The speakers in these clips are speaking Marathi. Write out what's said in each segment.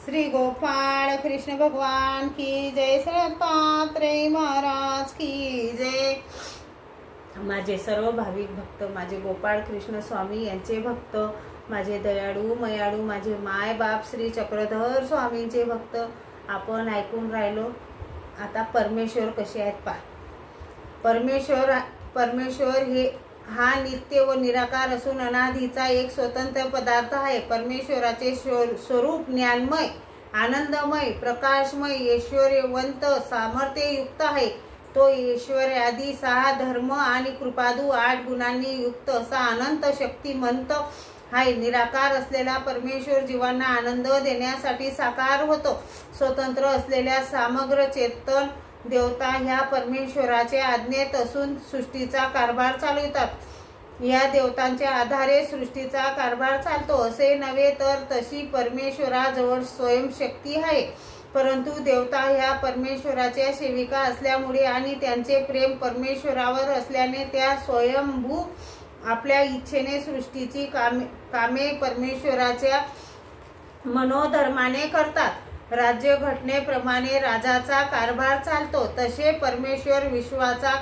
श्री गोपाळ कृष्ण भगवान की जय, श्री महाराज की जय। माझे सर्व भाविक भक्त, माझे गोपाळ कृष्ण स्वामी यांचे भक्त, माझे दयाळू मयाळू माझे माय बाप श्री चक्रधर स्वामींचे भक्त आपण ऐकून राहिलो। आता परमेश्वर कसे आहेत पहा। परमेश्वर हा नित्य व निराकार असून अनादीचा एक स्वतंत्र पदार्थ आहे। परमेश्वराचे स्वरूप ज्ञानमय, आनंदमय, प्रकाशमय, ऐश्वर्यवंत, सामर्थ्ययुक्त आहे। तो ऐश्वर्य आदी 6 धर्म आणि कृपादू 8 गुणांनी युक्त असा अनंत शक्तिमंत आहे। निराकार असलेला परमेश्वर जीवांना आनंद देण्यासाठी साकार होतो। स्वतंत्र असलेल्या समग्र चेतन देवता ह्या परमेश्वराच्या आज्ञेत असून सृष्टीचा कारभार चालवितात। या देवतांच्या आधारे सृष्टीचा कारभार चालतो असे नव्हे, तर तशी परमेश्वराजवळ स्वयंशक्ती आहे। परंतु देवता ह्या परमेश्वराच्या सेविका असल्यामुळे आणि त्यांचे प्रेम परमेश्वरावर असल्याने त्या स्वयंभू आपल्या इच्छेने सृष्टीची कामे परमेश्वराच्या मनोधर्माने करतात। राज्य घटनेप्रमाणे राजाचा कारभार चालतो, तसे परमेश्वर विश्वाचा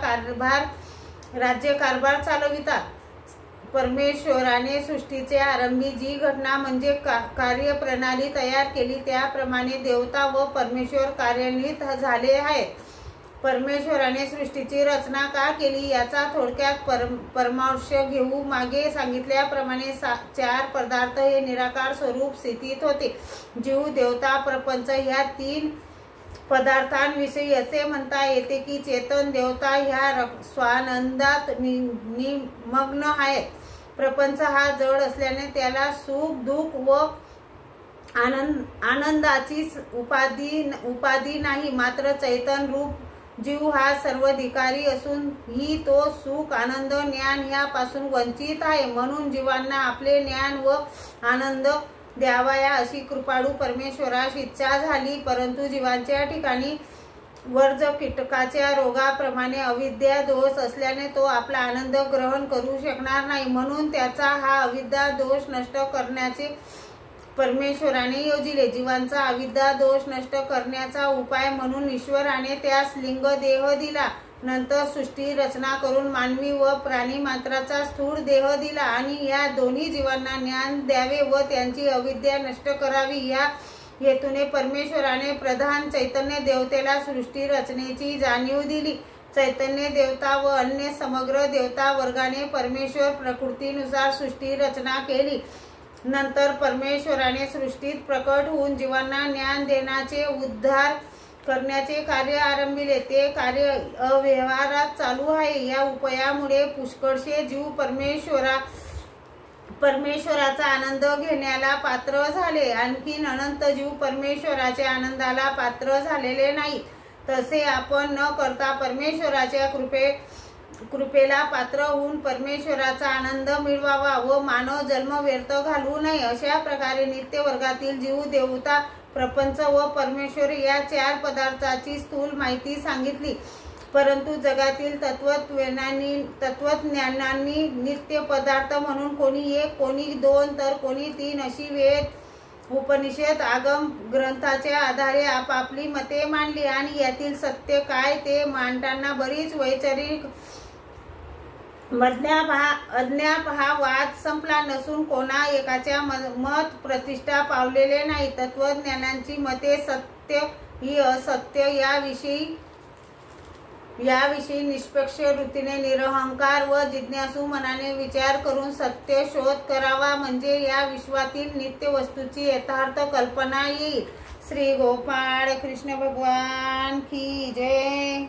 राज्यकारभार चालवितात। परमेश्वराने सृष्टीचे आरंभी जी घटना म्हणजे कार्यप्रणाली तयार केली, त्याप्रमाणे देवता व परमेश्वर कार्यान्वित झाले आहेत। परमेश्वराने सृष्टीची रचना का केली याचा थोडक्यात परामर्श घेऊ। मागे सांगितल्याप्रमाणे 4 पदार्थ हे निराकार स्वरूप स्थितीत होते। जीव, देवता, प्रपंच ह्या 3 पदार्थांविषयी असे म्हणता येते की चेतन देवता ह्या स्वानंदात निमग्न आहेत। प्रपंच हा जड असल्याने त्याला सुख, दुःख व आनंदाची उपाधी नाही, मात्र चैतन रूप जीव हा सर्वाधिकारी असून ही तो सुख, आनंद, ज्ञान ह्यापासून वंचित आहे। म्हणून जीवांना आपले ज्ञान व आनंद द्यावया अशी कृपाळू परमेश्वरास इच्छा झाली। परंतु जीवांच्या ठिकाणी वर्ज कीटकाच्या रोगाप्रमाणे अविद्या दोष असल्याने तो आपला आनंद ग्रहण करू शकणार नाही। म्हणून त्याचा हा अविद्या दोष नष्ट करण्याचे परमेश्वराने योजिले। जीवांचा अविद्या दोष नष्ट करण्याचा उपाय म्हणून ईश्वराने त्यास लिंग देह दिला। नंतर सृष्टी रचना करून मानवी व प्राणी मात्राचा स्थूल देह दिला आणि या दोन्ही जीवांना ज्ञान द्यावे व त्यांची अविद्या नष्ट करावी या हेतूने परमेश्वराने प्रधान चैतन्य देवतेला सृष्टी रचनेची जाणीव दिली। चैतन्य देवता व अन्य समग्र देवता वर्गाने परमेश्वर प्रकृतीनुसार सृष्टी रचना केली। नंतर परमेश्वराने सृष्टीत प्रकट होऊन जीवांना ज्ञान देण्याचे, उद्धार करण्याचे कार्य आरंभिले। ते कार्य अव्यवहारात चालू आहे। या उपायामुळे पुष्कळशे जीव परमेश्वराचा आनंद घेण्याला पात्र झाले। आणखी अनंत जीव परमेश्वराच्या आनंदाला पात्र झालेले नाही। तसे आपण न करता परमेश्वराच्या कृपेला पात्र होऊन परमेश्वराचा आनंद मिळवावा व मानव जन्म व्यर्थ घालवू नये। अशा प्रकारे नित्य वर्गातील जीव, देवता, प्रपंच व परमेश्वर या 4 पदार्थाची स्थूल माहिती सांगितली। परंतु जगातील तत्वज्ञानांनी नित्य पदार्थ म्हणून कोणी 1, कोणी 2 तर कोणी 3 अशी वेद, उपनिषद, आगम ग्रंथाच्या आधारे आपापली मते मांडली आणि यातील सत्य काय ते मांडताना बरीच वैचारिक अज्ञाप हा वाद संपला नसून कोणा एकाच्या मत प्रतिष्ठा पावलेले नाही। तत्वज्ञानांची मते सत्य ही असत्य याविषयी निष्पक्ष वृत्तीने निरहंकार व जिज्ञासू मनाने विचार करून सत्य शोध करावा, म्हणजे या विश्वातील नित्य वस्तूची यथार्थ कल्पना येईल। श्री गोपाळ कृष्ण भगवान की जय।